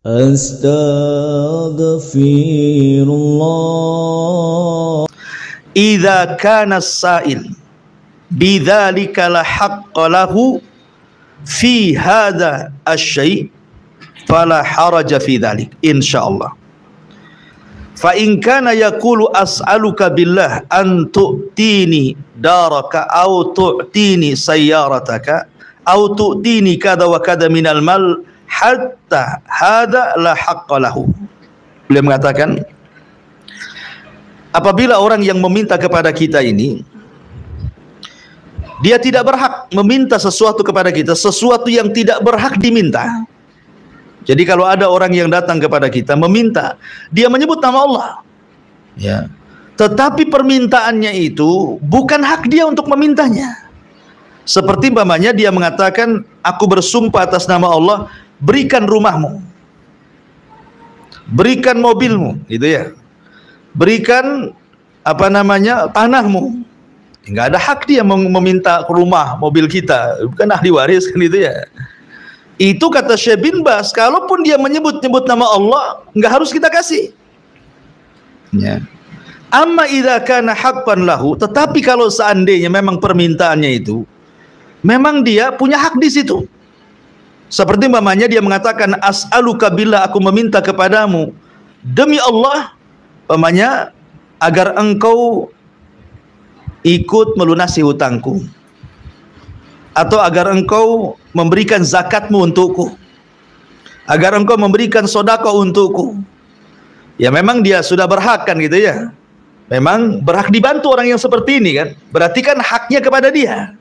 Astaghfirullah. Idza kana as-sa'il bidzalika la haqqa lahu fi hadza asy-syai' fala haraja fi dzalik insyaallah. Fa in kana yaqulu as'aluka billah an tu'tini daraka aw tu'tini sayyarataka aw tu'tini kada wa kada minal mal hatta hadza la haqqa lahu. Beliau mengatakan, apabila orang yang meminta kepada kita ini, dia tidak berhak meminta sesuatu kepada kita, sesuatu yang tidak berhak diminta. Jadi kalau ada orang yang datang kepada kita meminta, dia menyebut nama Allah, ya, tetapi permintaannya itu bukan hak dia untuk memintanya. Seperti umpamanya dia mengatakan, aku bersumpah atas nama Allah, berikan rumahmu, berikan mobilmu, gitu ya, berikan apa namanya tanahmu. Enggak ada hak dia meminta rumah, mobil kita, bukan ahli waris kan, itu ya. Itu kata Syekh bin Baz, kalaupun dia menyebut-nyebut nama Allah, enggak harus kita kasih. Ya. Amma idza kana haqqan lahu, tetapi kalau seandainya memang permintaannya itu memang dia punya hak di situ. Seperti umpamanya dia mengatakan, as'aluka billah, aku meminta kepadamu demi Allah, umpamanya agar engkau ikut melunasi hutangku, atau agar engkau memberikan zakatmu untukku, agar engkau memberikan sedekah untukku. Ya memang dia sudah berhak kan, gitu ya. Memang berhak dibantu orang yang seperti ini kan. Berarti kan haknya kepada dia.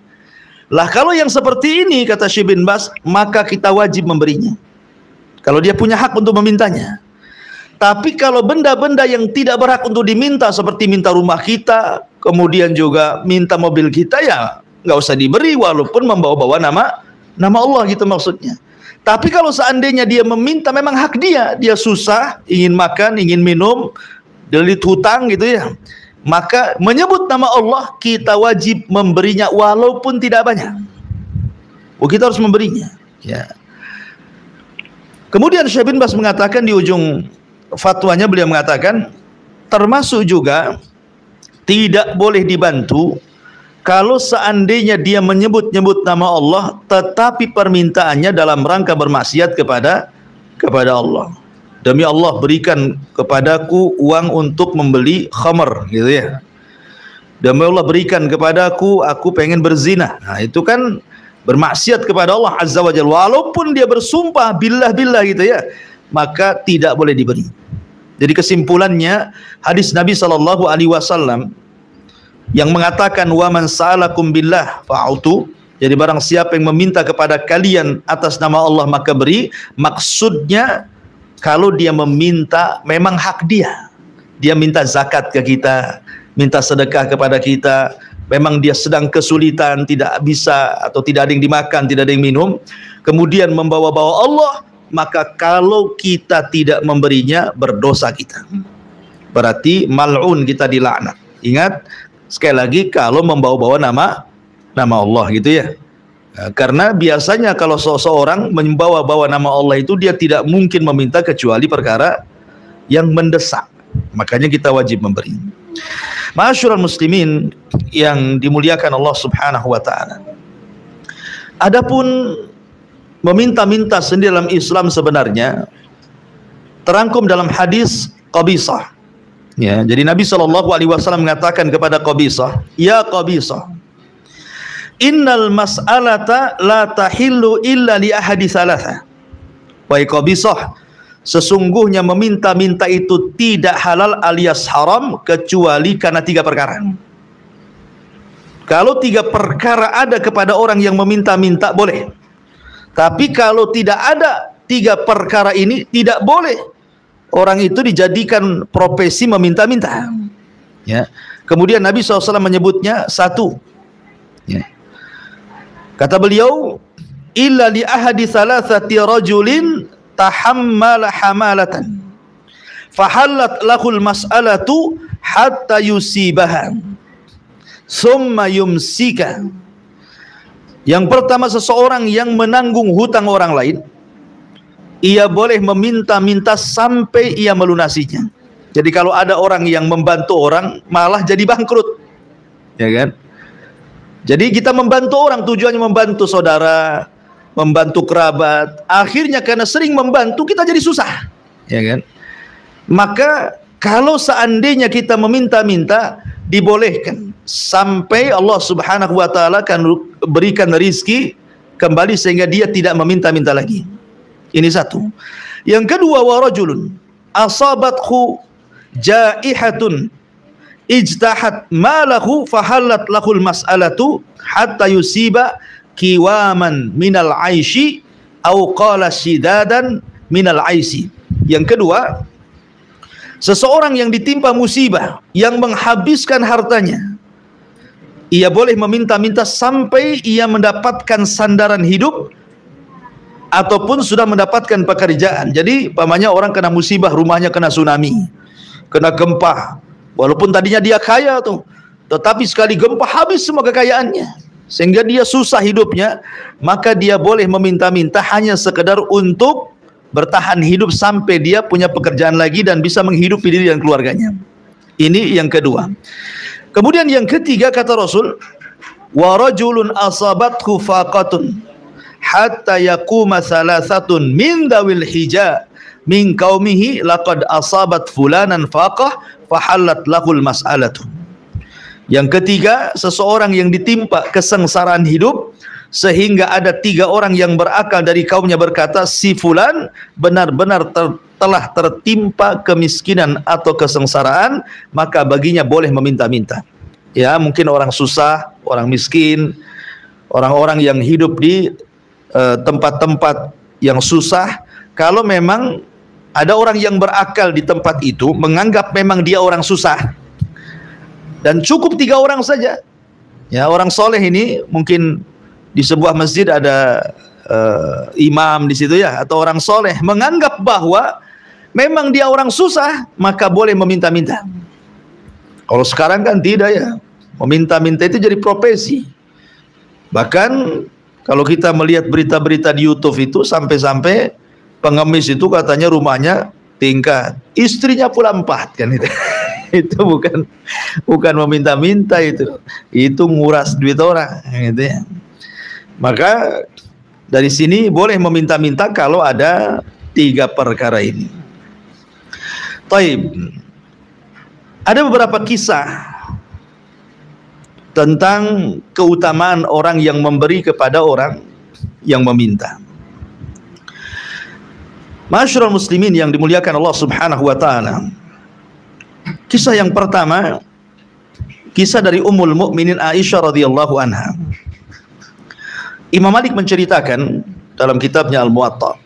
Lah kalau yang seperti ini kata Syekh bin Baz, maka kita wajib memberinya. Kalau dia punya hak untuk memintanya. Tapi kalau benda-benda yang tidak berhak untuk diminta, seperti minta rumah kita, kemudian juga minta mobil kita, ya nggak usah diberi walaupun membawa-bawa nama Allah, gitu maksudnya. Tapi kalau seandainya dia meminta, memang hak dia, dia susah, ingin makan, ingin minum, delit hutang gitu ya, maka menyebut nama Allah kita wajib memberinya walaupun tidak banyak. Kita harus memberinya, ya. Kemudian Syekh bin Baz mengatakan di ujung fatwanya, beliau mengatakan termasuk juga tidak boleh dibantu kalau seandainya dia menyebut-nyebut nama Allah tetapi permintaannya dalam rangka bermaksiat kepada Allah. Demi Allah berikan kepadaku uang untuk membeli khamar, gitu ya. Demi Allah berikan kepadaku, aku pengen berzina. Nah, itu kan bermaksiat kepada Allah Azza wa Jalla. Walaupun dia bersumpah billah gitu ya, maka tidak boleh diberi. Jadi kesimpulannya hadis Nabi sallallahu alaihi wasallam yang mengatakan wa man sa'alakum billah fa'utu, jadi barang siapa yang meminta kepada kalian atas nama Allah maka beri, maksudnya kalau dia meminta memang hak dia. Dia minta zakat ke kita, minta sedekah kepada kita, memang dia sedang kesulitan, tidak bisa atau tidak ada yang dimakan, tidak ada yang minum, kemudian membawa-bawa Allah, maka kalau kita tidak memberinya berdosa kita. Berarti mal'un, kita dilaknat. Ingat sekali lagi, kalau membawa-bawa nama Allah, gitu ya. Karena biasanya kalau seseorang membawa-bawa nama Allah itu, dia tidak mungkin meminta kecuali perkara yang mendesak. Makanya kita wajib memberi. Ma'asyiral muslimin yang dimuliakan Allah Subhanahu wa taala. Adapun meminta-minta sendiri dalam Islam sebenarnya terangkum dalam hadis Qabisah. Ya, jadi Nabi sallallahu alaihi wasallam mengatakan kepada Qabisah, "Ya Qabisah, innal mas'alata la tahillu illa li ahadi thalatha." Wahai Qabisah, sesungguhnya meminta-minta itu tidak halal alias haram kecuali karena 3 perkara. Kalau 3 perkara ada kepada orang yang meminta-minta boleh. Tapi kalau tidak ada 3 perkara ini, tidak boleh orang itu dijadikan profesi meminta-minta. Ya. Kemudian Nabi SAW menyebutnya 1. Ya. Kata beliau, illa li ahadi thalathati rajulin tahammala hamalatan fahallat lahul mas'alatu hatta yusibaha summa yumsika. Yang pertama, seseorang yang menanggung hutang orang lain, ia boleh meminta-minta sampai ia melunasinya. Jadi kalau ada orang yang membantu orang malah jadi bangkrut, ya kan? Jadi kita membantu orang tujuannya membantu saudara, membantu kerabat. Akhirnya karena sering membantu kita jadi susah, ya kan? Maka kalau seandainya kita meminta-minta, dibolehkan sampai Allah Subhanahu wa taala akan berikan rizki kembali sehingga dia tidak meminta-minta lagi. Ini satu. Yang kedua, wa rajulun asabathu jaihatun ijtahat malahu fahallat lahul mas'alatu hatta yusiba kiwaman minal aishi au qala shidadan minal aisi. Yang kedua, seseorang yang ditimpa musibah yang menghabiskan hartanya, ia boleh meminta-minta sampai ia mendapatkan sandaran hidup ataupun sudah mendapatkan pekerjaan. Jadi pamannya orang kena musibah, rumahnya kena tsunami, kena gempa, walaupun tadinya dia kaya tuh, tetapi sekali gempa habis semua kekayaannya sehingga dia susah hidupnya, maka dia boleh meminta-minta hanya sekedar untuk bertahan hidup sampai dia punya pekerjaan lagi dan bisa menghidupi diri dan keluarganya. Ini yang kedua. Kemudian yang ketiga kata Rasul, wa rajulun asabathu faqatun hatta yaquma salasatun min dawil hija min qaumihi laqad asabat fulanan faqah fahallat lahul mas'alatu. Yang ketiga, seseorang yang ditimpa kesengsaraan hidup sehingga ada 3 orang yang berakal dari kaumnya berkata, si fulan benar-benar telah tertimpa kemiskinan atau kesengsaraan, maka baginya boleh meminta-minta. Ya, mungkin orang susah, orang miskin, orang-orang yang hidup di tempat-tempat yang susah, kalau memang ada orang yang berakal di tempat itu menganggap memang dia orang susah dan cukup 3 orang saja, ya, orang soleh ini mungkin di sebuah masjid ada imam di situ, ya, atau orang soleh menganggap bahwa memang dia orang susah, maka boleh meminta-minta. Kalau sekarang kan tidak, ya, meminta-minta itu jadi profesi. Bahkan kalau kita melihat berita-berita di YouTube itu sampai-sampai pengemis itu katanya rumahnya tingkat, istrinya pula 4 kan itu. Itu bukan meminta-minta, itu nguras duit orang gitu, ya. Maka dari sini boleh meminta-minta kalau ada 3 perkara ini. Taib. Ada beberapa kisah tentang keutamaan orang yang memberi kepada orang yang meminta. Masyarul muslimin yang dimuliakan Allah Subhanahu wa taala. Kisah yang pertama, kisah dari Ummul Mukminin Aisyah radhiyallahu anha. Imam Malik menceritakan dalam kitabnya Al-Muwatta.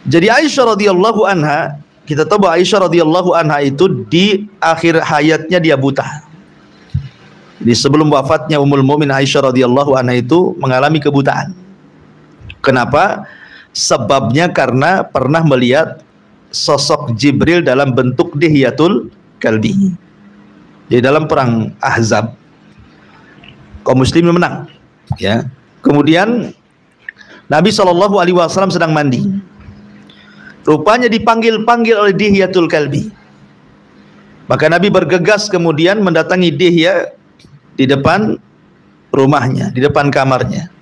Jadi Aisyah radhiyallahu anha, kita tahu bahwa Aisyah radhiyallahu anha itu di akhir hayatnya dia buta. Jadi sebelum wafatnya Ummul Mukminin Aisyah radhiyallahu anha itu mengalami kebutaan. Kenapa? Sebabnya karena pernah melihat sosok Jibril dalam bentuk Dihyatul Kalbi. Jadi dalam perang Ahzab kaum muslimin menang, ya. Kemudian Nabi SAW sedang mandi. Rupanya dipanggil-panggil oleh Dihyatul Kalbi. Maka Nabi bergegas kemudian mendatangi Dihya di depan rumahnya, di depan kamarnya.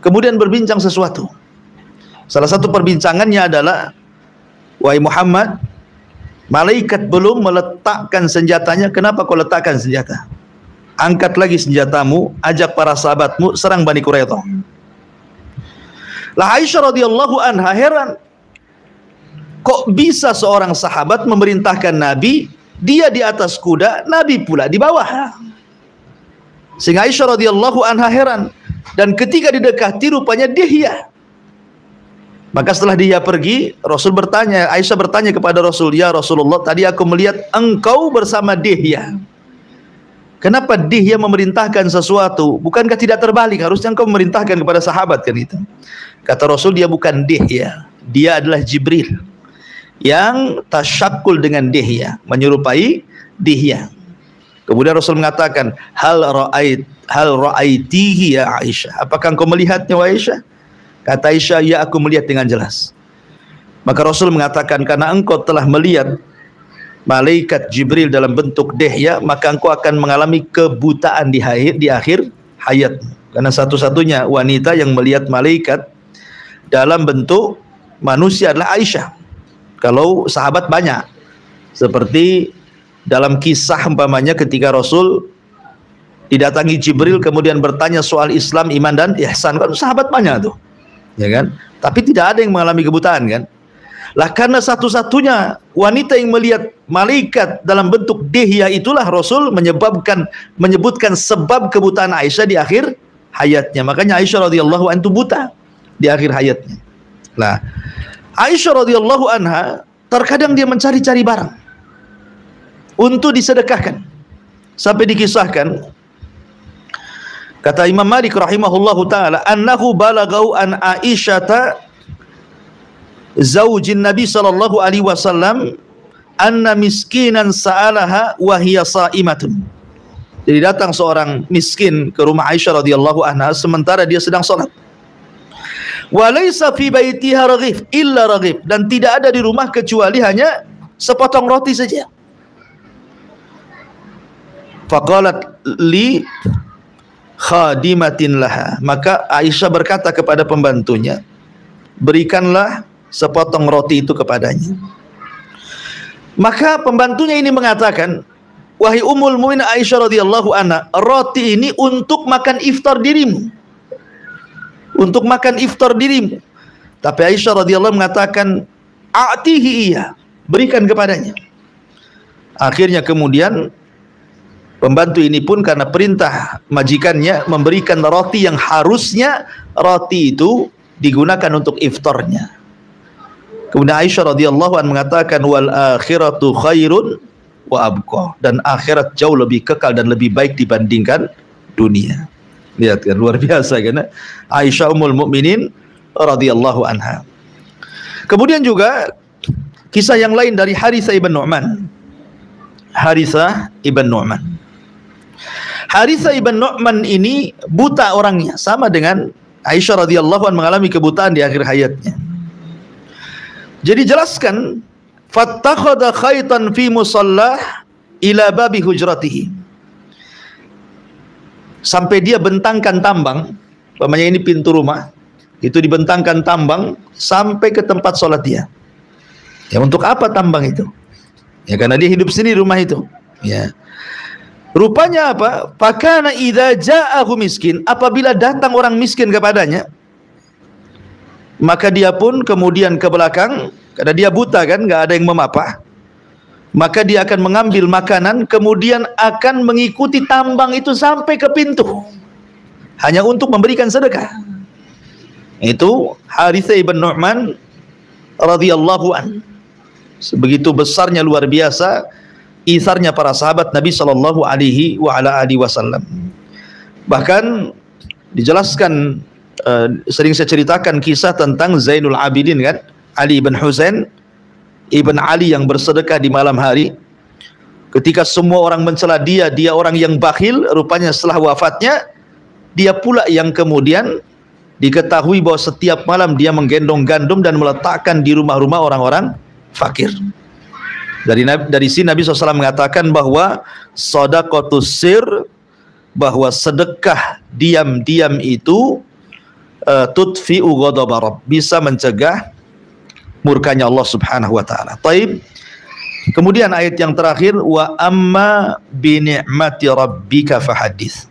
Kemudian berbincang sesuatu. Salah satu perbincangannya adalah, wahai Muhammad, malaikat belum meletakkan senjatanya, kenapa kau letakkan senjata? Angkat lagi senjatamu, ajak para sahabatmu, serang Bani Quraidah. Lah Aisyah radhiyallahu anha heran, kok bisa seorang sahabat memerintahkan Nabi, dia di atas kuda, Nabi pula di bawah. Sehingga Aisyah radhiyallahu anha heran, dan ketika didekati rupanya Dihya. Maka setelah dia pergi, Aisyah bertanya kepada Rasul, ya Rasulullah, tadi aku melihat engkau bersama Dihya. Kenapa Dihya memerintahkan sesuatu? Bukankah tidak terbalik? Harusnya engkau memerintahkan kepada sahabat kan itu. Kata Rasul, dia bukan Dihya, dia adalah Jibril yang tasyakkul dengan Dihya, menyerupai Dihya. Kemudian Rasul mengatakan, hal ra'aitihi ya Aisyah, apakah engkau melihatnya wahai Aisyah? Kata Aisyah, ya aku melihat dengan jelas. Maka Rasul mengatakan, karena engkau telah melihat malaikat Jibril dalam bentuk dihya, maka engkau akan mengalami kebutaan di akhir hayat. Karena satu-satunya wanita yang melihat malaikat dalam bentuk manusia adalah Aisyah. Kalau sahabat banyak, seperti dalam kisah umpamanya ketika Rasul didatangi Jibril kemudian bertanya soal Islam, iman dan ihsan, kan sahabat banyak tuh, ya kan? Tapi tidak ada yang mengalami kebutaan, kan? Lah karena satu-satunya wanita yang melihat malaikat dalam bentuk dihya, itulah Rasul menyebutkan sebab kebutaan Aisyah di akhir hayatnya. Makanya Aisyah radhiyallahu anha buta di akhir hayatnya. Nah, Aisyah radhiyallahu anha terkadang dia mencari-cari barang untuk disedekahkan. Sampai dikisahkan, kata Imam Malik rahimahullahu taala, annahu balagau an Aisyata zaujin Nabi sallallahu alaihi wasallam anna miskinan sa'alaha wa hiya sha'imatun. Jadi datang seorang miskin ke rumah Aisyah radhiyallahu anha sementara dia sedang salat. Wa laisa fi baitiha raghif illa raghif, dan tidak ada di rumah kecuali hanya sepotong roti saja. Faqalat li khadimatin laha, maka Aisyah berkata kepada pembantunya, berikanlah sepotong roti itu kepadanya. Maka pembantunya ini mengatakan, wahai Ummul Mukminin Aisyah radhiyallahu anha, roti ini untuk makan iftar dirimu, untuk makan iftar dirimu. Tapi Aisyah radhiyallahu mengatakan, a'tihi iya, berikan kepadanya. Akhirnya kemudian pembantu ini pun karena perintah majikannya memberikan roti yang harusnya roti itu digunakan untuk iftarnya. Kemudian Aisyah radhiyallahu anha mengatakan, wal akhiratu khairun wa abqa, dan akhirat jauh lebih kekal dan lebih baik dibandingkan dunia. Lihat kan, luar biasa kan, Aisyah Ummul Mukminin radhiyallahu anha. Kemudian juga kisah yang lain dari Harithah ibn Nu'man. Harithah ibn Nu'man. Harithah ibn Nu'man ini buta orangnya, sama dengan Aisyah radhiyallahu anha mengalami kebutaan di akhir hayatnya. Jadi jelaskan, fattakhadha khaitan fi musallah ila babi hujratihi, sampai dia bentangkan tambang, umpamanya ini pintu rumah, itu dibentangkan tambang sampai ke tempat sholat dia. Ya, untuk apa tambang itu? Ya karena dia hidup sendiri rumah itu. Ya. Rupanya apa? Fakana idza ja'ahu miskin, apabila datang orang miskin kepadanya, maka dia pun kemudian ke belakang, karena dia buta kan, nggak ada yang memapah, maka dia akan mengambil makanan, kemudian akan mengikuti tambang itu sampai ke pintu, hanya untuk memberikan sedekah. Itu Harithah ibn Nu'man radhiyallahu an. Sebegitu besarnya, luar biasa isarnya para sahabat Nabi sallallahu alaihi wasallam. Bahkan dijelaskan, sering saya ceritakan kisah tentang Zainul Abidin kan, Ali ibn Husain ibn Ali yang bersedekah di malam hari. Ketika semua orang mencela dia orang yang bakhil, rupanya setelah wafatnya dia pula yang kemudian diketahui bahwa setiap malam dia menggendong gandum dan meletakkan di rumah-rumah orang-orang fakir. Dari sini Nabi SAW mengatakan bahwa shadaqatus sir, bahwa sedekah diam-diam itu tudfi'u ghadaba rabb, bisa mencegah murkanya Allah Subhanahu wa taala. Taib. Kemudian ayat yang terakhir, wa amma bi ni'mati rabbika fahadits,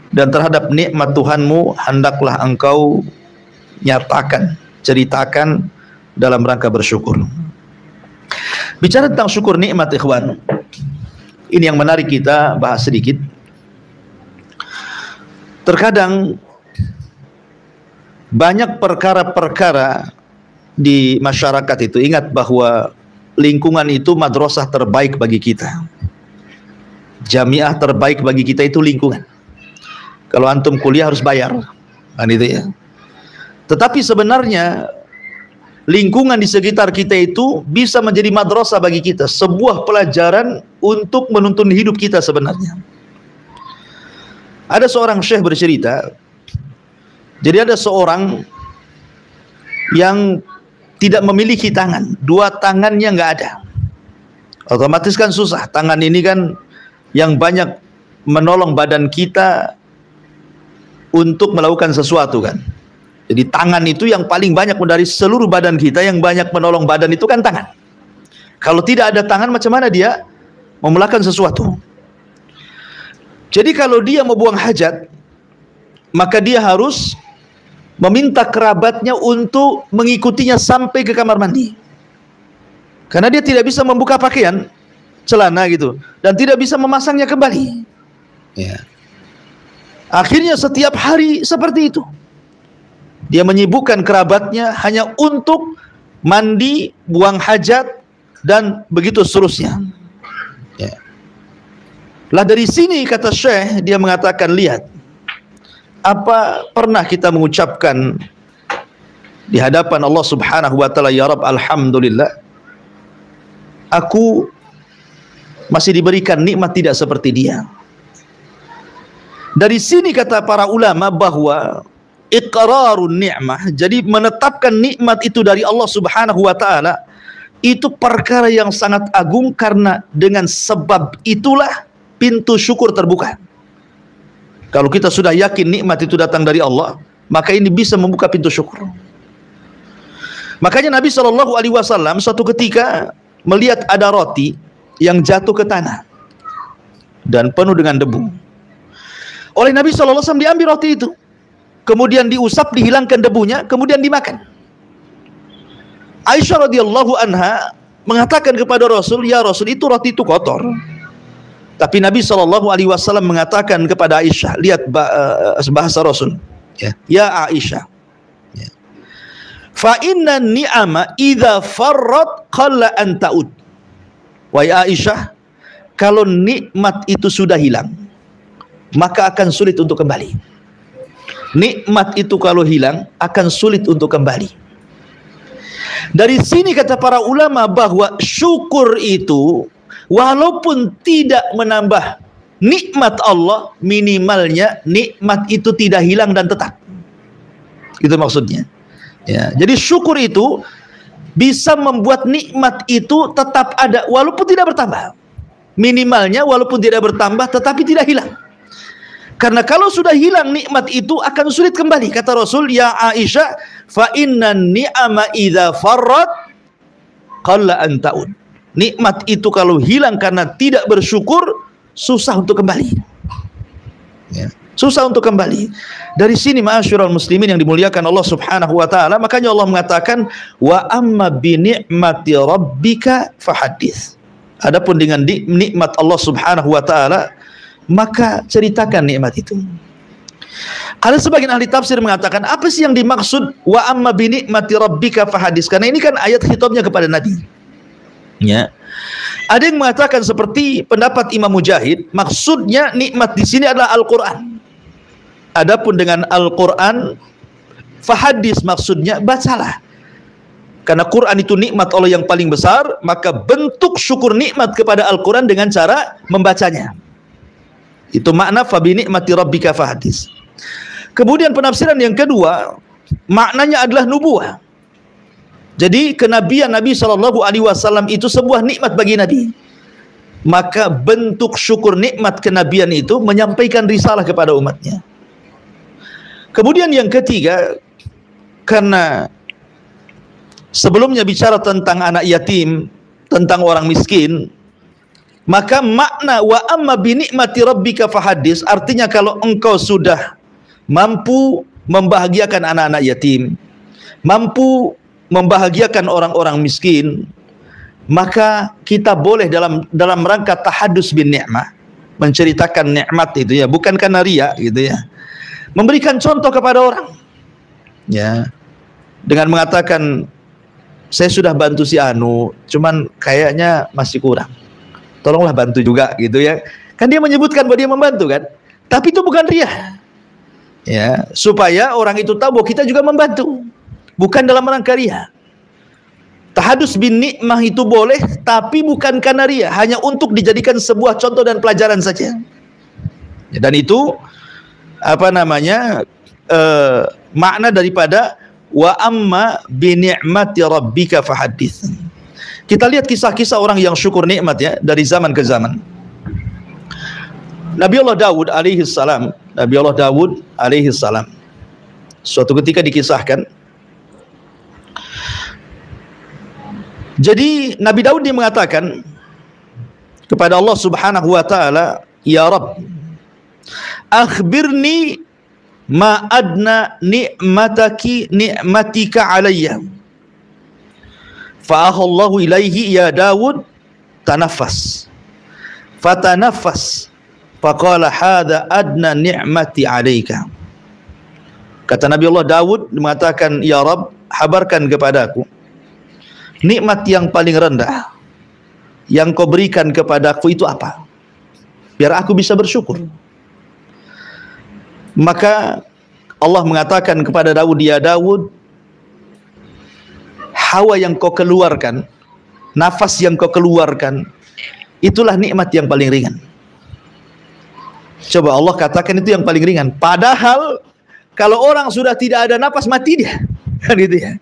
dan terhadap nikmat Tuhanmu hendaklah engkau nyatakan, ceritakan dalam rangka bersyukur. Bicara tentang syukur nikmat, ikhwan, ini yang menarik kita bahas sedikit. Terkadang banyak perkara-perkara di masyarakat itu, ingat bahwa lingkungan itu madrasah terbaik bagi kita, jamiah terbaik bagi kita itu lingkungan. Kalau antum kuliah harus bayar, kan itu ya. Tetapi sebenarnya lingkungan di sekitar kita itu bisa menjadi madrasah bagi kita, sebuah pelajaran untuk menuntun hidup kita sebenarnya. Ada seorang syekh bercerita, jadi ada seorang yang tidak memiliki tangan, dua tangannya nggak ada, otomatis kan susah. Tangan ini kan yang banyak menolong badan kita untuk melakukan sesuatu kan. Jadi tangan itu yang paling banyak dari seluruh badan kita, yang banyak menolong badan itu kan tangan. Kalau tidak ada tangan, macam mana dia mau melakukan sesuatu? Jadi kalau dia mau buang hajat, maka dia harus meminta kerabatnya untuk mengikutinya sampai ke kamar mandi. Karena dia tidak bisa membuka pakaian, celana gitu, dan tidak bisa memasangnya kembali. Ya. Akhirnya setiap hari seperti itu. Dia menyibukkan kerabatnya hanya untuk mandi, buang hajat, dan begitu seterusnya. Ya. Lah dari sini kata Syekh, dia mengatakan, lihat, apa pernah kita mengucapkan di hadapan Allah Subhanahu wa taala, ya Rabb, alhamdulillah, aku masih diberikan nikmat tidak seperti dia. Dari sini kata para ulama bahwa iqrarun ni'mah, jadi menetapkan nikmat itu dari Allah Subhanahu wa taala, itu perkara yang sangat agung, karena dengan sebab itulah pintu syukur terbuka. Kalau kita sudah yakin nikmat itu datang dari Allah, maka ini bisa membuka pintu syukur. Makanya Nabi SAW suatu ketika melihat ada roti yang jatuh ke tanah dan penuh dengan debu. Oleh Nabi SAW diambil roti itu, kemudian diusap, dihilangkan debunya, kemudian dimakan. Aisyah radhiyallahu anha mengatakan kepada Rasul, ya Rasul, itu roti itu kotor. Tapi Nabi SAW mengatakan kepada Aisyah, lihat bahasa Rasul, ya Aisyah, fa inna ni'ama idza farrat qalla an ta'ud. Wahai Aisyah, kalau nikmat itu sudah hilang, maka akan sulit untuk kembali. Nikmat itu kalau hilang akan sulit untuk kembali. Dari sini kata para ulama bahwa syukur itu walaupun tidak menambah nikmat Allah, minimalnya nikmat itu tidak hilang dan tetap. Itu maksudnya. Ya, jadi syukur itu bisa membuat nikmat itu tetap ada walaupun tidak bertambah. Minimalnya walaupun tidak bertambah tetapi tidak hilang. Karena kalau sudah hilang nikmat itu akan sulit kembali. Kata Rasul, ya Aisyah, fa inna ni'ama idza farrat qalla an ta'ud. Nikmat itu kalau hilang karena tidak bersyukur, susah untuk kembali. Ya, susah untuk kembali. Dari sini ma'asyiral muslimin yang dimuliakan Allah Subhanahu wa taala, makanya Allah mengatakan, wa amma bi ni'mati rabbika fahadits. Adapun dengan nikmat Allah Subhanahu wa taala, maka ceritakan nikmat itu. Ada sebagian ahli tafsir mengatakan, apa sih yang dimaksud wa amma bi ni'mati rabbika fahadits? Karena ini kan ayat khitabnya kepada Nabi. Ya. Ada yang mengatakan seperti pendapat Imam Mujahid, maksudnya nikmat di sini adalah Al-Qur'an. Adapun dengan Al-Qur'an fahadits maksudnya bacalah. Karena Quran itu nikmat Allah yang paling besar, maka bentuk syukur nikmat kepada Al-Qur'an dengan cara membacanya. Itu makna fa bi ni'mati rabbika fahadits. Kemudian penafsiran yang kedua, maknanya adalah nubuwah. Jadi kenabian Nabi SAW itu sebuah nikmat bagi Nabi. Maka bentuk syukur nikmat kenabian itu menyampaikan risalah kepada umatnya. Kemudian yang ketiga, karena sebelumnya bicara tentang anak yatim, tentang orang miskin, maka makna wa amma bi ni'mati rabbika fahadits artinya kalau engkau sudah mampu membahagiakan anak-anak yatim, mampu membahagiakan orang-orang miskin, maka kita boleh dalam rangka tahadus bin ni'mah, menceritakan nikmat itu ya, bukan karena riya gitu ya, memberikan contoh kepada orang ya, dengan mengatakan saya sudah bantu si anu, cuman kayaknya masih kurang, tolonglah bantu juga gitu ya. Kan dia menyebutkan bahwa dia membantu kan, tapi itu bukan riya ya, supaya orang itu tahu bahwa kita juga membantu, bukan dalam rangka riya. Tahadus bin nikmah itu boleh, tapi bukan karena riya, hanya untuk dijadikan sebuah contoh dan pelajaran saja. Dan itu apa namanya makna daripada wa amma bi ni'mati rabbika fahaddits. Kita lihat kisah-kisah orang yang syukur nikmat ya dari zaman ke zaman. Nabi Allah Daud alaihi salam, suatu ketika dikisahkan. Jadi Nabi Daud dia mengatakan kepada Allah Subhanahu wa taala, "Ya Rabb, akhbirni ma adna ni'matika alayya." Fa ahallahu ilaihi, "Ya Daud, tanaffas." Fatanaffas. Faqala hadza adna ni'mati alayka. Kata Nabi Allah Daud mengatakan, "Ya Rabb, habarkan kepadaku nikmat yang paling rendah yang kau berikan kepadaku itu apa, biar aku bisa bersyukur." Maka Allah mengatakan kepada Daud, "Ya Daud, hawa yang kau keluarkan, nafas yang kau keluarkan, itulah nikmat yang paling ringan." Coba Allah katakan itu yang paling ringan, padahal kalau orang sudah tidak ada nafas, mati dia. Kan gitu ya.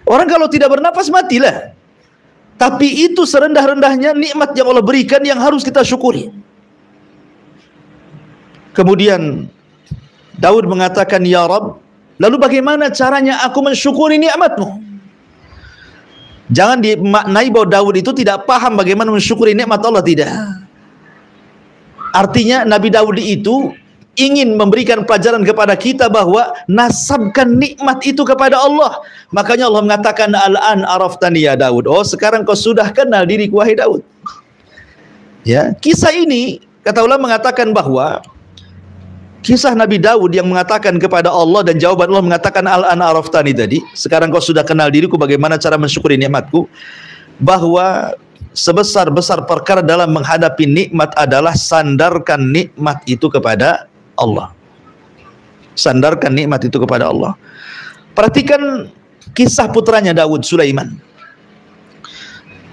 Orang kalau tidak bernafas matilah. Tapi itu serendah-rendahnya nikmat yang Allah berikan yang harus kita syukuri. Kemudian Daud mengatakan, "Ya Rabb, lalu bagaimana caranya aku mensyukuri nikmat-Mu?" Jangan dimaknai bahwa Daud itu tidak paham bagaimana mensyukuri nikmat Allah, tidak. Artinya Nabi Daud itu ingin memberikan pelajaran kepada kita bahwa nasabkan nikmat itu kepada Allah. Makanya Allah mengatakan, "Al-an araftani ya Daud." Oh, sekarang kau sudah kenal diriku wahai Daud. Ya, kisah ini kata ulama mengatakan bahwa kisah Nabi Daud yang mengatakan kepada Allah dan jawaban Allah mengatakan al-an araftani tadi, sekarang kau sudah kenal diriku, bagaimana cara mensyukuri nikmatku, bahwa sebesar-besar perkara dalam menghadapi nikmat adalah sandarkan nikmat itu kepada Allah. Sandarkan nikmat itu kepada Allah. Perhatikan kisah putranya Daud, Sulaiman.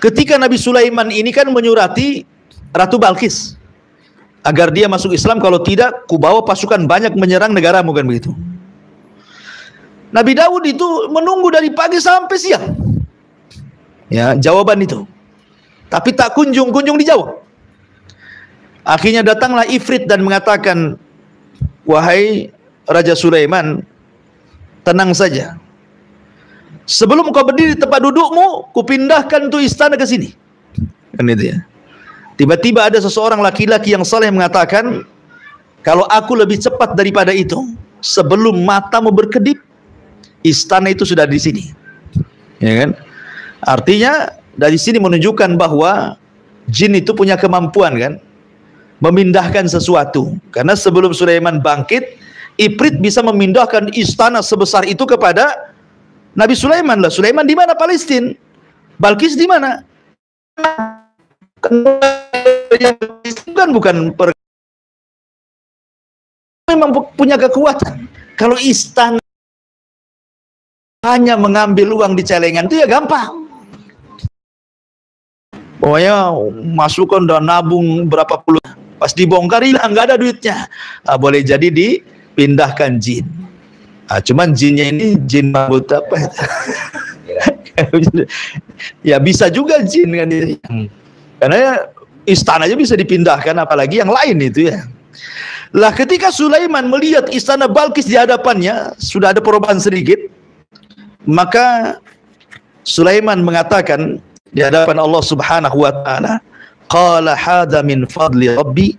Ketika Nabi Sulaiman ini kan menyurati Ratu Balkis agar dia masuk Islam, kalau tidak kubawa pasukan banyak menyerang negaramu, kan begitu. Nabi Daud itu menunggu dari pagi sampai siang. Ya, jawaban itu. Tapi tak kunjung dijawab. Akhirnya datanglah Ifrit dan mengatakan, "Wahai Raja Sulaiman, tenang saja. Sebelum kau berdiri di tempat dudukmu, kupindahkan tuh istana ke sini." Kan itu ya. Tiba-tiba ada seseorang laki-laki yang saleh mengatakan, "Kalau aku lebih cepat daripada itu, sebelum matamu berkedip, istana itu sudah di sini." Ya kan? Artinya dari sini menunjukkan bahwa jin itu punya kemampuan kan memindahkan sesuatu. Karena sebelum Sulaiman bangkit, Ifrit bisa memindahkan istana sebesar itu kepada Nabi Sulaiman. Lah, Sulaiman di mana? Palestina. Balkis di mana? Kan bukan memang punya kekuatan. Kalau istana hanya mengambil uang di celengan itu ya gampang. Pokoknya masukkan dan nabung berapa puluh, pas dibongkar hilang, nggak ada duitnya. Boleh jadi dipindahkan jin. Cuman jinnya ini jin rambut apa? Ya bisa juga jin kan, karena istananya bisa dipindahkan, apalagi yang lain itu ya. Lah ketika Sulaiman melihat istana Balkis di hadapannya sudah ada perubahan sedikit, maka Sulaiman mengatakan di hadapan Allah Subhanahu wa taala, "Qala hadza min fadli rabbi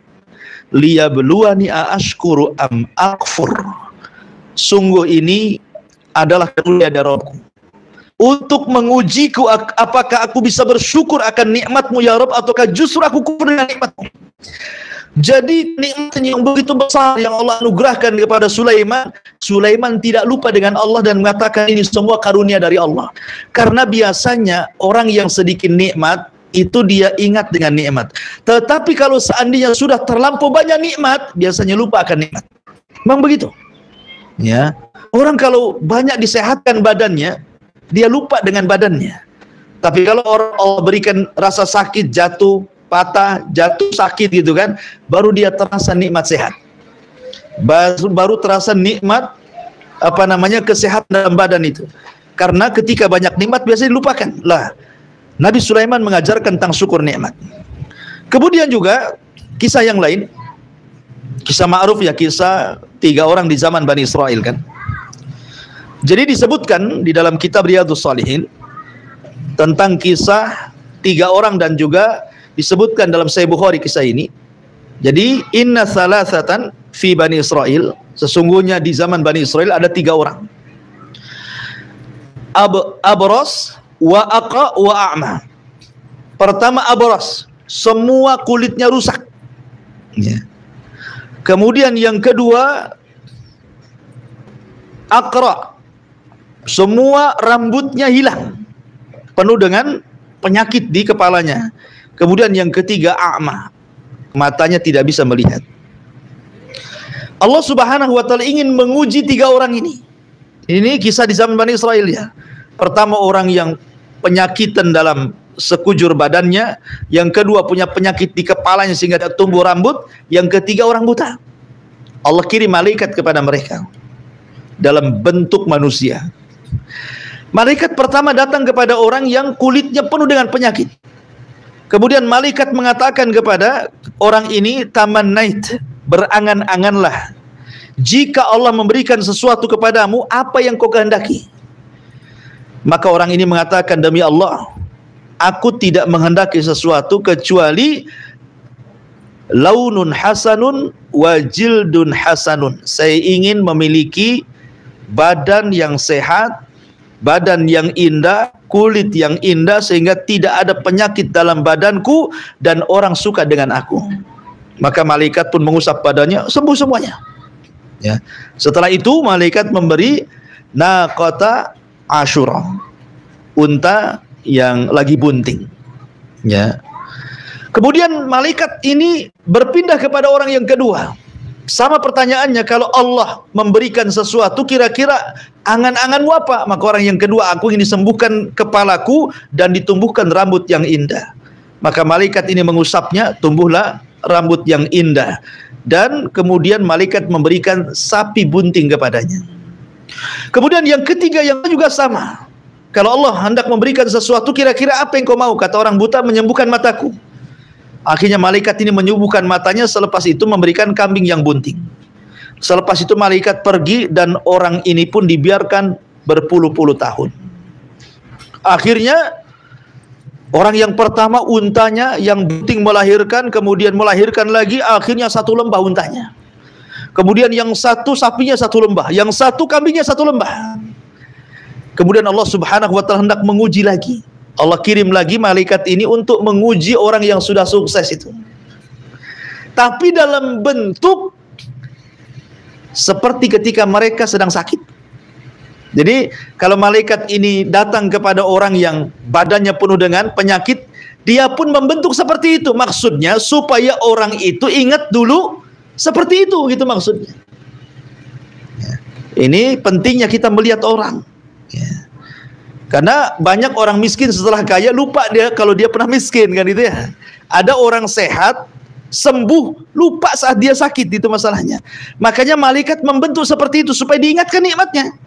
liyabluwani aashkuru am akfur." Sungguh ini adalah karunia dari Rabbku untuk mengujiku apakah aku bisa bersyukur akan nikmatmu ya Rabb, ataukah justru aku kufur dengan nikmatmu. Jadi nikmat yang begitu besar yang Allah anugerahkan kepada Sulaiman, Sulaiman tidak lupa dengan Allah dan mengatakan ini semua karunia dari Allah. Karena biasanya orang yang sedikit nikmat itu dia ingat dengan nikmat. Tetapi kalau seandainya sudah terlampau banyak nikmat, biasanya lupa akan nikmat. Memang begitu. Ya. Orang kalau banyak disehatkan badannya, dia lupa dengan badannya. Tapi kalau Allah berikan rasa sakit, jatuh, patah, jatuh sakit gitu kan, baru dia terasa nikmat sehat, baru terasa nikmat kesehatan dalam badan itu. Karena ketika banyak nikmat biasanya dilupakan. Lah, Nabi Sulaiman mengajarkan tentang syukur nikmat. Kemudian juga kisah yang lain, kisah ma'ruf ya, kisah 3 orang di zaman Bani Israel kan. Jadi disebutkan di dalam kitab Riyadhus Shalihin tentang kisah 3 orang, dan juga disebutkan dalam Sahih Bukhari kisah ini. Jadi inna salasatan fi Bani Israel, sesungguhnya di zaman Bani Israel ada 3 orang. Abros wa aqa wa a'ma. Pertama abros, semua kulitnya rusak. Ya. Kemudian yang kedua aqra, semua rambutnya hilang, penuh dengan penyakit di kepalanya. Kemudian yang ketiga a'ma, matanya tidak bisa melihat. Allah Subhanahu wa taala ingin menguji 3 orang ini. Ini kisah di zaman Bani Israel ya. Pertama orang yang penyakitan dalam sekujur badannya, yang kedua punya penyakit di kepalanya sehingga tidak tumbuh rambut, yang ketiga orang buta. Allah kirim malaikat kepada mereka dalam bentuk manusia. Malaikat pertama datang kepada orang yang kulitnya penuh dengan penyakit. Kemudian malaikat mengatakan kepada orang ini, tamannait, berangan-anganlah jika Allah memberikan sesuatu kepadamu, apa yang kau kehendaki. Maka orang ini mengatakan, demi Allah, aku tidak menghendaki sesuatu kecuali launun hasanun wa jildun hasanun. Saya ingin memiliki badan yang sehat, badan yang indah, kulit yang indah, sehingga tidak ada penyakit dalam badanku dan orang suka dengan aku. Maka malaikat pun mengusap badannya, sembuh semuanya. Ya. Setelah itu malaikat memberi naqata Asyura, unta yang lagi bunting. Ya. Kemudian malaikat ini berpindah kepada orang yang kedua. Sama pertanyaannya, kalau Allah memberikan sesuatu, kira-kira angan-anganmu apa? Maka orang yang kedua, aku ingin disembuhkan kepalaku dan ditumbuhkan rambut yang indah. Maka malaikat ini mengusapnya, tumbuhlah rambut yang indah. Dan kemudian malaikat memberikan sapi bunting kepadanya. Kemudian yang ketiga yang juga sama. Kalau Allah hendak memberikan sesuatu, kira-kira apa yang kau mau? Kata orang buta, menyembuhkan mataku. Akhirnya malaikat ini menyembuhkan matanya, selepas itu memberikan kambing yang bunting. Selepas itu malaikat pergi dan orang ini pun dibiarkan berpuluh-puluh tahun. Akhirnya orang yang pertama untanya yang bunting melahirkan, kemudian melahirkan lagi, akhirnya 1 lembah untanya. Kemudian yang satu sapinya 1 lembah, yang satu kambingnya 1 lembah. Kemudian Allah Subhanahu wa taala hendak menguji lagi. Allah kirim lagi malaikat ini untuk menguji orang yang sudah sukses itu. Tapi dalam bentuk seperti ketika mereka sedang sakit. Jadi kalau malaikat ini datang kepada orang yang badannya penuh dengan penyakit, dia pun membentuk seperti itu. Maksudnya supaya orang itu ingat dulu seperti itu, gitu maksudnya. Ya. Ini pentingnya kita melihat orang. Ya. Karena banyak orang miskin setelah kaya lupa dia kalau dia pernah miskin, kan itu ya. Ada orang sehat sembuh lupa saat dia sakit, itu masalahnya. Makanya malaikat membentuk seperti itu supaya diingatkan nikmatnya.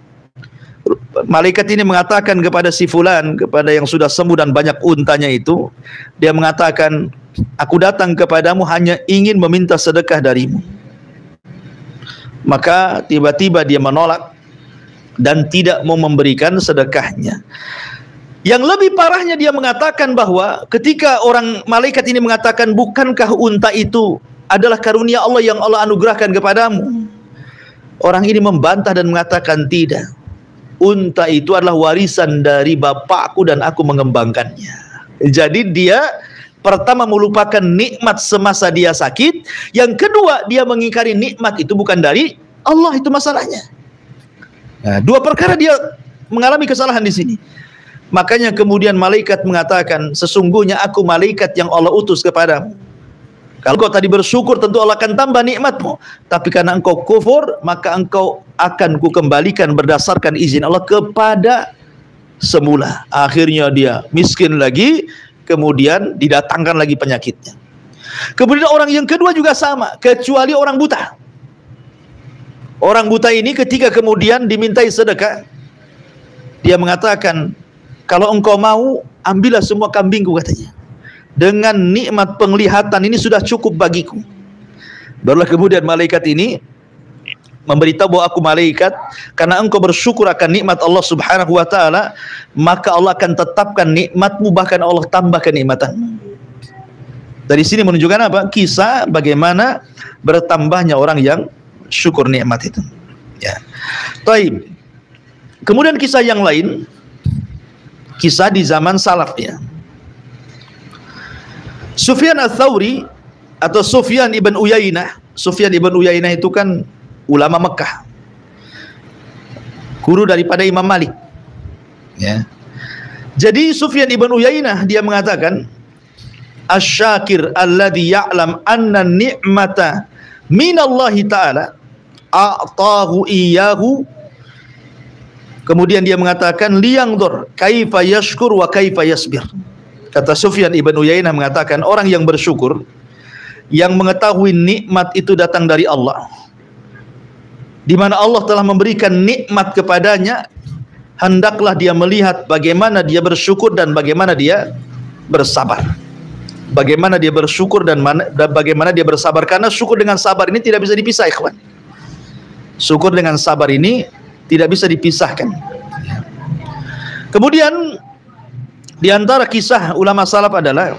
Malaikat ini mengatakan kepada si fulan, kepada yang sudah sembuh dan banyak untanya itu, dia mengatakan, aku datang kepadamu hanya ingin meminta sedekah darimu. Maka tiba-tiba dia menolak dan tidak mau memberikan sedekahnya. Yang lebih parahnya dia mengatakan bahwa ketika orang malaikat ini mengatakan, bukankah unta itu adalah karunia Allah yang Allah anugerahkan kepadamu? Orang ini membantah dan mengatakan, tidak. Unta itu adalah warisan dari bapakku dan aku mengembangkannya. Jadi dia pertama melupakan nikmat semasa dia sakit, yang kedua dia mengingkari nikmat itu bukan dari Allah, itu masalahnya. Nah, 2 perkara dia mengalami kesalahan di sini. Makanya kemudian malaikat mengatakan, sesungguhnya aku malaikat yang Allah utus kepadamu. Kalau kau tadi bersyukur, tentu Allah akan tambah nikmatmu. Tapi karena engkau kufur, maka engkau akan kukembalikan berdasarkan izin Allah kepada semula. Akhirnya dia miskin lagi, kemudian didatangkan lagi penyakitnya. Kemudian orang yang kedua juga sama, kecuali orang buta. Orang buta ini ketika kemudian dimintai sedekah, dia mengatakan, kalau engkau mau, ambillah semua kambingku, katanya. Dengan nikmat penglihatan ini sudah cukup bagiku. Barulah kemudian malaikat ini memberitahu bahwa aku malaikat, karena engkau bersyukur akan nikmat Allah subhanahu wa ta'ala, maka Allah akan tetapkan nikmatmu, bahkan Allah tambah kenikmatanmu. Dari sini menunjukkan apa? Kisah bagaimana bertambahnya orang yang syukur nikmat itu. Ya. Taib. Kemudian kisah yang lain, kisah di zaman salaf, ya. Sufyan Ats-Tsauri atau Sufyan ibn Uyainah. Sufyan ibn Uyainah itu kan ulama Mekah, guru daripada Imam Malik, ya. Jadi Sufyan ibn Uyainah dia mengatakan, asy-syakir alladzi ya'lam anna ni'mata minallahi ta'ala a'tahu iyyahu. Kemudian dia mengatakan, liyangdur kaifa yashkur wa kaifa yasbir. Kata Sufyan ibn Uyainah mengatakan, orang yang bersyukur, yang mengetahui nikmat itu datang dari Allah, di mana Allah telah memberikan nikmat kepadanya, hendaklah dia melihat bagaimana dia bersyukur dan bagaimana dia bersabar. Bagaimana dia bersyukur dan bagaimana dia bersabar. Karena syukur dengan sabar ini tidak bisa dipisah, ikhwan. Syukur dengan sabar ini tidak bisa dipisahkan. Kemudian di antara kisah ulama salaf adalah,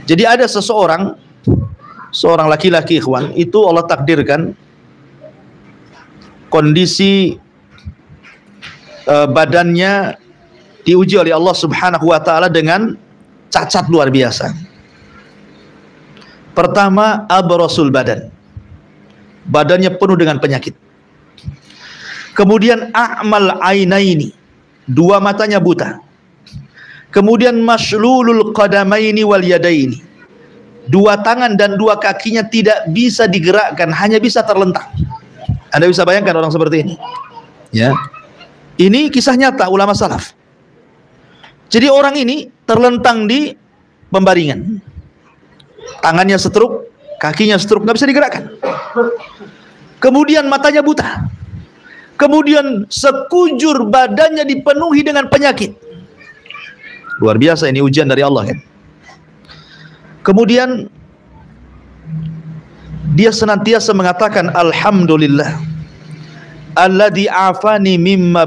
jadi ada seorang laki-laki, ikhwan, itu Allah takdirkan kondisi badannya diuji oleh Allah subhanahu wa ta'ala dengan cacat luar biasa. Pertama, abrasul badan, badannya penuh dengan penyakit. Kemudian a'mal ainaini, dua matanya buta. Kemudian maslulul qadamaini wal yadaini, dua tangan dan dua kakinya tidak bisa digerakkan, hanya bisa terlentang. Anda bisa bayangkan orang seperti ini, ya. Ini kisah nyata ulama salaf. Jadi orang ini terlentang di pembaringan, tangannya setruk, kakinya setruk, nggak bisa digerakkan. Kemudian matanya buta. Kemudian sekujur badannya dipenuhi dengan penyakit. Luar biasa, ini ujian dari Allah, kan. Kemudian dia senantiasa mengatakan, alhamdulillah alladzi afani mimma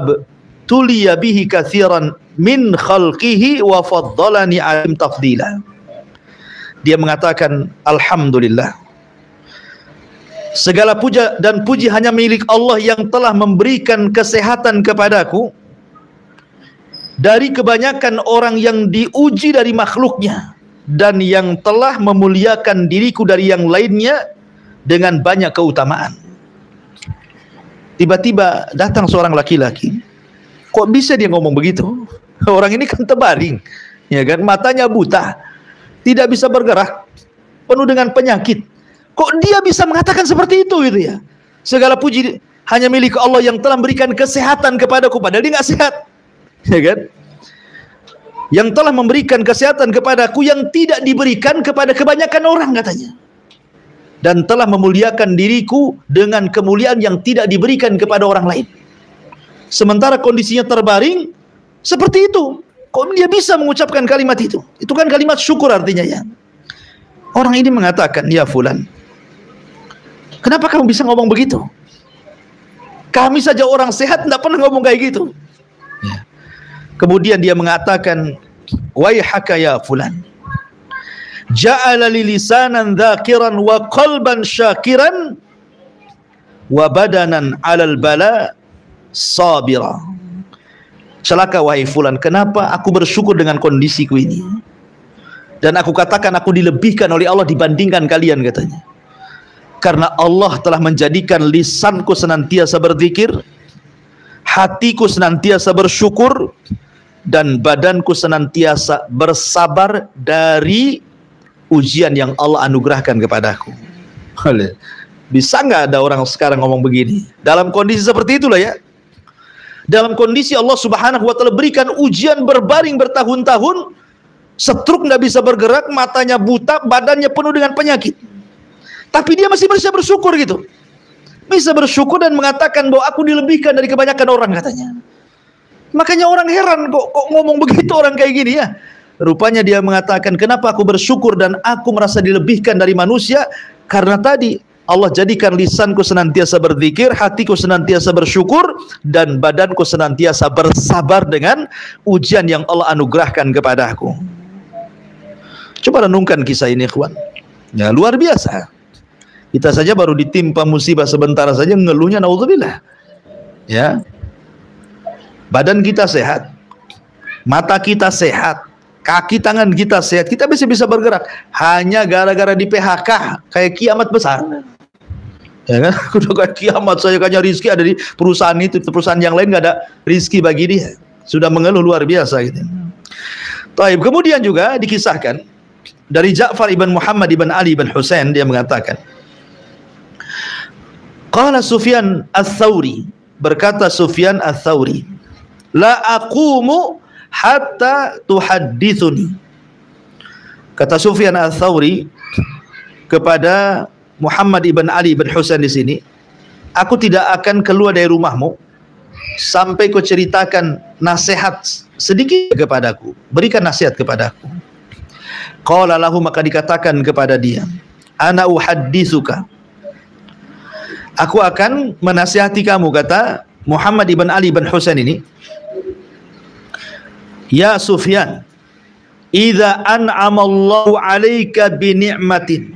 tuliya bihi katsiran min khalqihi wa faddalani alim tafdila. Dia mengatakan, alhamdulillah, segala puja dan puji hanya milik Allah yang telah memberikan kesehatan kepadaku dari kebanyakan orang yang diuji dari makhluknya, dan yang telah memuliakan diriku dari yang lainnya dengan banyak keutamaan. Tiba-tiba datang seorang laki-laki. Kok bisa dia ngomong begitu? Orang ini kan terbaring, ya kan, matanya buta, tidak bisa bergerak, penuh dengan penyakit. Kok dia bisa mengatakan seperti itu, gitu ya? Segala puji hanya milik Allah yang telah memberikan kesehatan kepadaku, padahal dia nggak sehat, ya kan? Yang telah memberikan kesehatan kepadaku yang tidak diberikan kepada kebanyakan orang, katanya. Dan telah memuliakan diriku dengan kemuliaan yang tidak diberikan kepada orang lain. Sementara kondisinya terbaring seperti itu, kok dia bisa mengucapkan kalimat itu? Itu kan kalimat syukur artinya, ya. Orang ini mengatakan, ya fulan, kenapa kamu bisa ngomong begitu? Kami saja orang sehat tidak pernah ngomong kayak gitu, ya. Kemudian dia mengatakan, waihaka ya fulan, ja'ala li lisanan dzakiran wa qalban syakiran wa badanan 'alal bala sabira. Celaka wahai fulan, kenapa aku bersyukur dengan kondisiku ini? Dan aku katakan aku dilebihkan oleh Allah dibandingkan kalian, katanya. Karena Allah telah menjadikan lisanku senantiasa berzikir, hatiku senantiasa bersyukur, dan badanku senantiasa bersabar dari ujian yang Allah anugerahkan kepadaku. Bisa nggak ada orang sekarang ngomong begini? Dalam kondisi seperti itulah, ya. Dalam kondisi Allah subhanahu wa ta'ala berikan ujian berbaring bertahun-tahun, setruk nggak bisa bergerak, matanya buta, badannya penuh dengan penyakit. Tapi dia masih bisa bersyukur, gitu. bisa bersyukur dan mengatakan bahwa aku dilebihkan dari kebanyakan orang katanya. Makanya orang heran kok ngomong begitu orang kayak gini ya. Rupanya dia mengatakan, kenapa aku bersyukur dan aku merasa dilebihkan dari manusia? Karena tadi Allah jadikan lisanku senantiasa berzikir, hatiku senantiasa bersyukur, dan badanku senantiasa bersabar dengan ujian yang Allah anugerahkan kepadaku. Coba renungkan kisah ini, ikhwan. Ya, luar biasa. Kita saja baru ditimpa musibah sebentar saja ngeluhnya naudzubillah. Ya. Badan kita sehat, mata kita sehat, kaki tangan kita sehat, kita bisa bergerak. Hanya gara-gara di PHK, kayak kiamat besar. Ya kan? Udah kayak kiamat saya, kayaknya rizki ada di perusahaan itu, perusahaan yang lain nggak ada rizki bagi dia. Sudah mengeluh luar biasa gitu. Taib. Kemudian juga dikisahkan dari Ja'far ibn Muhammad ibn Ali ibn Husain, dia mengatakan, qala Sufyan ats-Tsauri, berkata Sufyan ats-Tsauri, la aqumu hatta tuhaddithuni. Kata Sufyan ats-Tsauri kepada Muhammad ibn Ali ibn Husain di sini, aku tidak akan keluar dari rumahmu sampai kau ceritakan nasihat sedikit kepadaku, berikan nasihat kepadaku. Qala lahu, maka dikatakan kepada dia, ana uhadditsuka, aku akan menasihati kamu, kata Muhammad ibn Ali ibn Husain ini. Ya Sufyan, idza an'amallahu 'alaika bi ni'matin,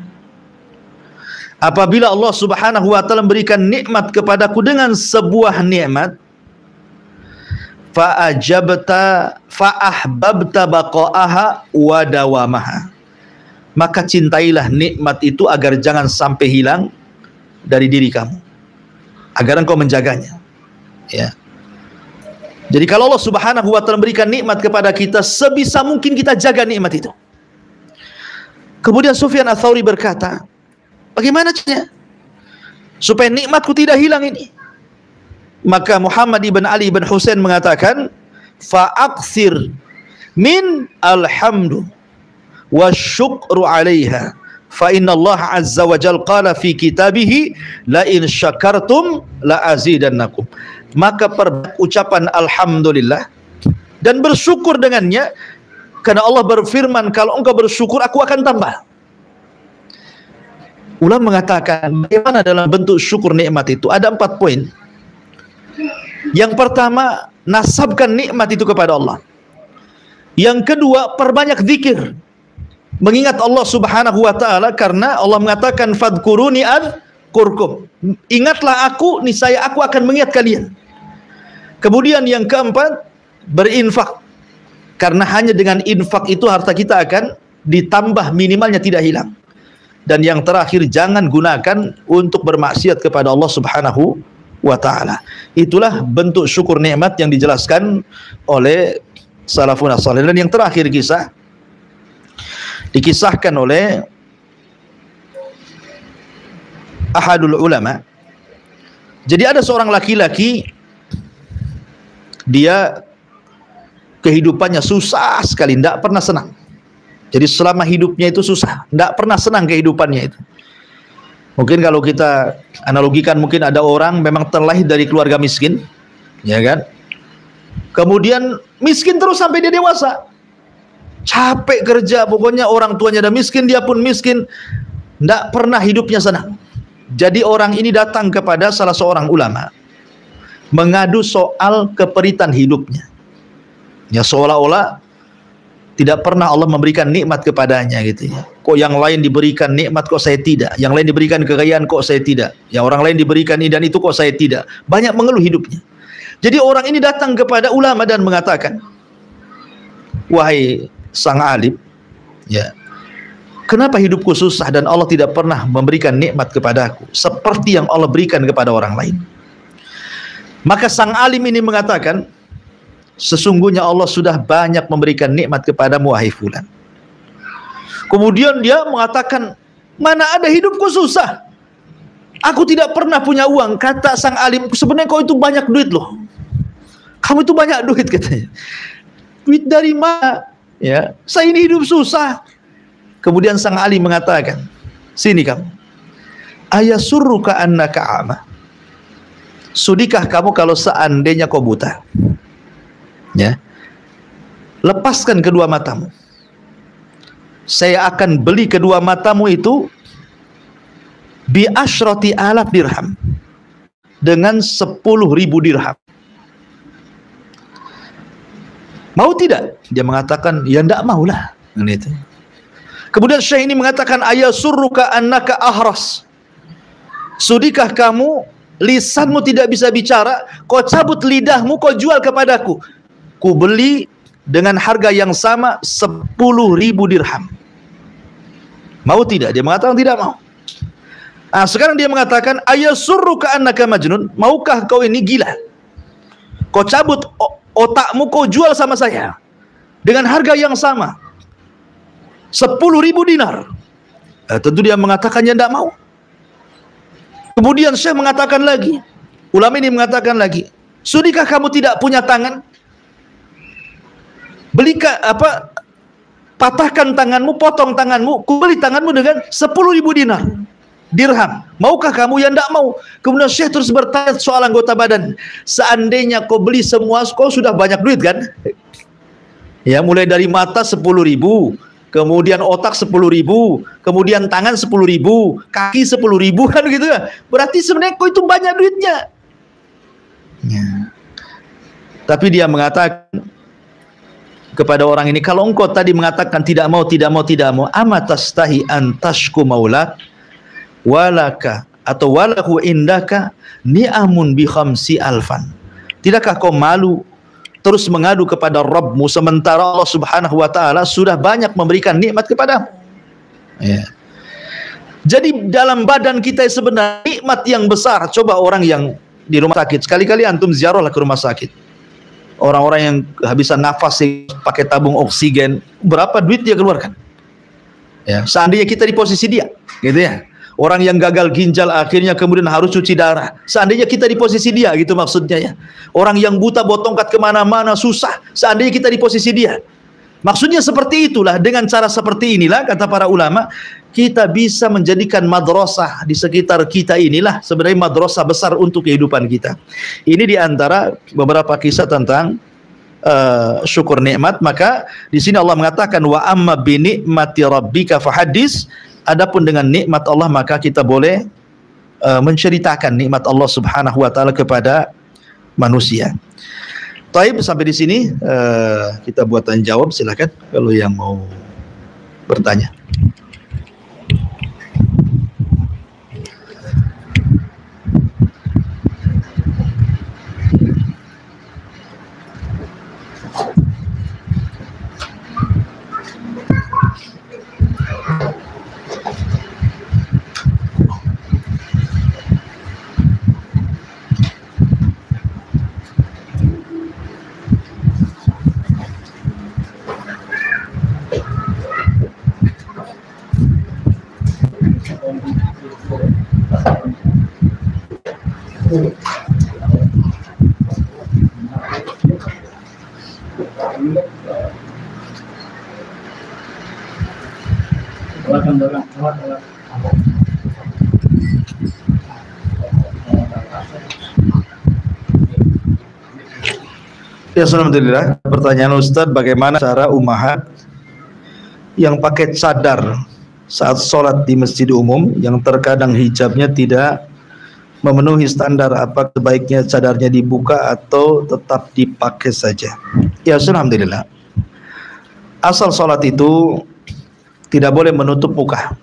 apabila Allah Subhanahu wa taala memberikan nikmat kepadaku dengan sebuah nikmat, fa ajabta fa ahbabta baqa'aha wa dawamaha, maka cintailah nikmat itu agar jangan sampai hilang dari diri kamu, agar engkau menjaganya. Ya. Jadi kalau Allah Subhanahu wa taala memberikan nikmat kepada kita, sebisa mungkin kita jaga nikmat itu. Kemudian Sufyan ats-Tsauri berkata, bagaimana caranya supaya nikmatku tidak hilang ini? Maka Muhammad ibn Ali ibn Husain mengatakan, fa'aksir min alhamdu wasyukru 'alaiha, fa inna Allah azza wa jalla qala fi kitabihi la in syakartum la azidannakum. Maka perbanyak ucapan alhamdulillah dan bersyukur dengannya, karena Allah berfirman, kalau engkau bersyukur aku akan tambah. Ulama mengatakan, bagaimana dalam bentuk syukur nikmat itu? Ada 4 poin. Yang pertama, nasabkan nikmat itu kepada Allah. Yang kedua, perbanyak zikir, mengingat Allah Subhanahu wa taala, karena Allah mengatakan fadhkuruni adkurkum, ingatlah aku, niscaya aku akan mengingat kalian. Kemudian yang keempat, berinfak, karena hanya dengan infak itu harta kita akan ditambah, minimalnya tidak hilang. Dan yang terakhir, jangan gunakan untuk bermaksiat kepada Allah Subhanahu wa taala. Itulah bentuk syukur nikmat yang dijelaskan oleh salafun salih. Dan yang terakhir kisah dikisahkan oleh ahadul ulama. Jadi ada seorang laki-laki, dia kehidupannya susah sekali, tidak pernah senang. Jadi selama hidupnya itu susah, tidak pernah senang kehidupannya itu. Mungkin kalau kita analogikan, mungkin ada orang memang terlahir dari keluarga miskin, ya kan? Kemudian miskin terus sampai dia dewasa. Capek kerja, pokoknya orang tuanya ada miskin, dia pun miskin, tidak pernah hidupnya senang. Jadi orang ini datang kepada salah seorang ulama, mengadu soal keperitan hidupnya. Ya, seolah-olah tidak pernah Allah memberikan nikmat kepadanya gitu ya. Kok yang lain diberikan nikmat, kok saya tidak? Yang lain diberikan kekayaan, kok saya tidak? Yang orang lain diberikan ini dan itu, kok saya tidak? Banyak mengeluh hidupnya. Jadi orang ini datang kepada ulama dan mengatakan, wahai sang alim, ya, kenapa hidupku susah dan Allah tidak pernah memberikan nikmat kepadaku seperti yang Allah berikan kepada orang lain? Maka sang alim ini mengatakan, sesungguhnya Allah sudah banyak memberikan nikmat kepadamu wahai fulan. Kemudian dia mengatakan, mana ada hidupku susah, aku tidak pernah punya uang. Kata sang alim, sebenarnya kau itu banyak duit loh, kamu itu banyak duit katanya. Duit dari mana? Ya, saya ini hidup susah. Kemudian sang alim mengatakan, sini kamu, ayasurruka annaka ama, sudikah kamu kalau seandainya kau buta? Ya. Lepaskan kedua matamu. Saya akan beli kedua matamu itu bi asyrati alaf dirham, dengan 10.000 dirham. Mau tidak? Dia mengatakan, ya tidak maulah. Itu. Kemudian Syekh ini mengatakan, ayasurruka annaka ahras. Sudikah kamu, lisanmu tidak bisa bicara, kau cabut lidahmu, kau jual kepadaku. Ku beli dengan harga yang sama 10.000 dirham. Mau tidak? Dia mengatakan tidak mau. Nah, sekarang dia mengatakan, ayasurruka annaka majnun. Maukah kau ini gila? Kau cabut otakmu, kau jual sama saya dengan harga yang sama 10.000 dinar. Tentu dia mengatakannya tidak mau. Kemudian Syekh mengatakan lagi, ulama ini mengatakan lagi, sudikah kamu tidak punya tangan? Patahkan tanganmu, potong tanganmu, kubeli tanganmu dengan 10.000 dinar. Dirham. Maukah kamu? Yang tidak mau. Kemudian Syekh terus bertanya soal anggota badan. Seandainya kau beli semua, kau sudah banyak duit kan? Ya, mulai dari mata 10.000, kemudian otak 10.000, kemudian tangan 10.000, kaki 10.000 kan gitu ya. Berarti sebenarnya kau itu banyak duitnya. Ya. Tapi dia mengatakan kepada orang ini, kalau engkau tadi mengatakan tidak mau, amatastahi antashku maulak walaka atau walahu indaka ni'amun bi khamsi alfan. Tidakkah kau malu terus mengadu kepada Rabbmu sementara Allah Subhanahu wa taala sudah banyak memberikan nikmat kepadamu? Ya. Jadi dalam badan kita sebenarnya nikmat yang besar. Coba orang yang di rumah sakit, sekali-kali antum ziarahlah ke rumah sakit. Orang-orang yang kehabisan nafas pakai tabung oksigen, berapa duit dia keluarkan? Ya, seandainya kita di posisi dia, gitu ya. Orang yang gagal ginjal akhirnya kemudian harus cuci darah. Seandainya kita di posisi dia, gitu maksudnya ya. Orang yang buta bawa tongkat kemana-mana susah. Seandainya kita di posisi dia. Maksudnya seperti itulah. Dengan cara seperti inilah, kata para ulama, kita bisa menjadikan madrasah di sekitar kita inilah sebenarnya madrasah besar untuk kehidupan kita. Ini diantara beberapa kisah tentang syukur nikmat. Maka di sini Allah mengatakan, wa amma bi ni'mati rabbika fahaddits. Adapun dengan nikmat Allah maka kita boleh menceritakan nikmat Allah Subhanahu wa taala kepada manusia. Taib, sampai di sini kita buat tanya jawab, silakan kalau yang mau bertanya. Ya, alhamdulillah. Pertanyaan Ustadz, bagaimana cara ummahat yang pakai cadar saat sholat di masjid umum yang terkadang hijabnya tidak memenuhi standar, apa sebaiknya cadarnya dibuka atau tetap dipakai saja? Ya, alhamdulillah. Asal sholat itu tidak boleh menutup muka.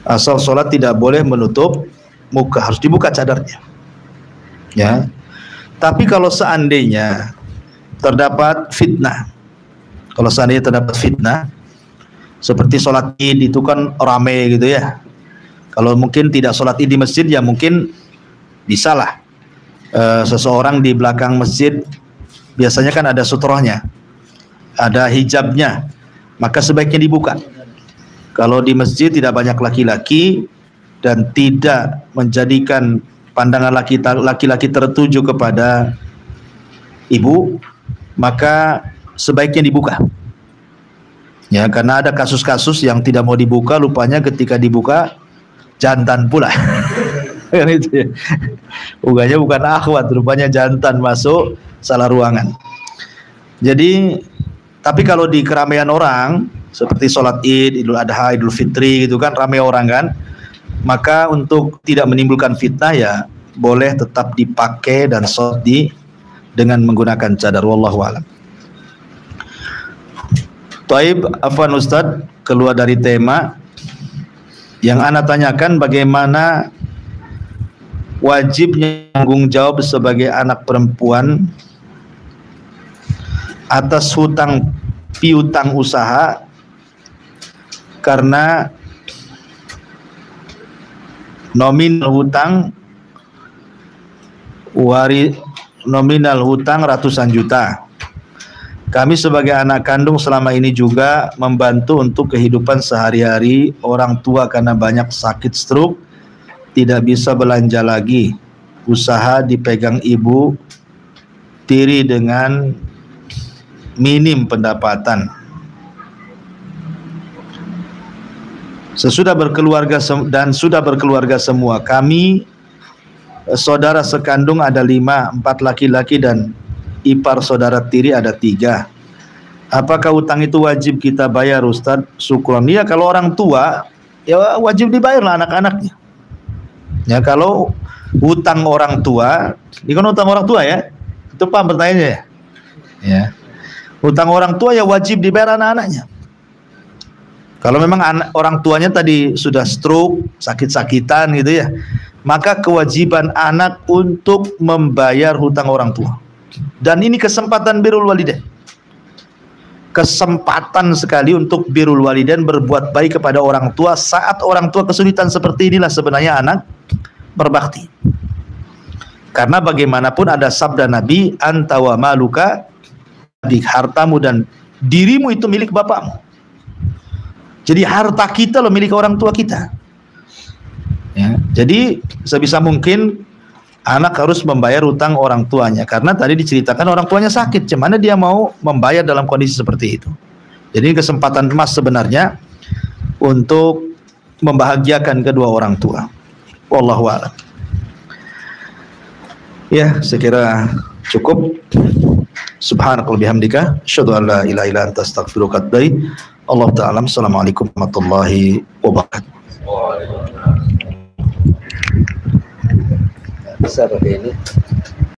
Asal sholat tidak boleh menutup muka, harus dibuka cadarnya. Ya. Tapi kalau seandainya terdapat fitnah, seperti sholat id itu kan ramai gitu ya. Kalau mungkin tidak sholat id di masjid, ya mungkin bisalah seseorang di belakang masjid, biasanya kan ada sutrohnya, ada hijabnya, maka sebaiknya dibuka. Kalau di masjid tidak banyak laki-laki dan tidak menjadikan pandangan laki-laki tertuju kepada ibu, maka sebaiknya dibuka. Ya, karena ada kasus-kasus yang tidak mau dibuka, lupanya ketika dibuka jantan pula. Kan itu ya. Uganya bukan akhwat, rupanya jantan masuk salah ruangan. Jadi, tapi kalau di keramaian orang seperti sholat Id, Idul Adha, Idul Fitri gitu kan, ramai orang kan, maka untuk tidak menimbulkan fitnah ya boleh tetap dipakai dan sholat dengan menggunakan cadar. Wallahu a'lam. Taib, afwan Ustaz, keluar dari tema. Yang ana tanyakan bagaimana wajibnya tanggung jawab sebagai anak perempuan atas hutang piutang usaha karena nominal hutang ratusan juta. Kami sebagai anak kandung selama ini juga membantu untuk kehidupan sehari-hari orang tua karena banyak sakit stroke, tidak bisa belanja lagi. Usaha dipegang ibu tiri dengan minim pendapatan. Sesudah berkeluarga dan sudah berkeluarga semua, kami saudara sekandung ada 5, 4 laki-laki dan ipar saudara tiri ada 3. Apakah utang itu wajib kita bayar, Ustaz? Syukron. Ya, kalau orang tua ya wajib dibayar lah anak-anaknya. Ya, kalau hutang orang tua, ini kan hutang orang tua ya. Itu paham pertanyaannya ya? Ya. Hutang orang tua ya wajib dibayar anak-anaknya. Kalau memang orang tuanya tadi sudah stroke, sakit-sakitan gitu ya, maka kewajiban anak untuk membayar hutang orang tua. Dan ini kesempatan birrul walidain. Kesempatan sekali untuk birrul walidain, berbuat baik kepada orang tua saat orang tua kesulitan seperti inilah sebenarnya anak berbakti. Karena bagaimanapun ada sabda Nabi, anta wa maluka, di hartamu dan dirimu itu milik bapakmu. Jadi harta kita loh milik orang tua kita. Ya, jadi sebisa mungkin anak harus membayar utang orang tuanya, karena tadi diceritakan orang tuanya sakit, gimana dia mau membayar dalam kondisi seperti itu. Jadi kesempatan emas sebenarnya untuk membahagiakan kedua orang tua. Wallahu a'lam. Ya, saya kira cukup. Subhanakallahumma bihamdika, asyhadu an la ilaha illa anta, astaghfiruka wa atubu ilaik. Allah ta'ala. Assalamualaikum warahmatullahi wabarakatuh. Bisa pakai ini.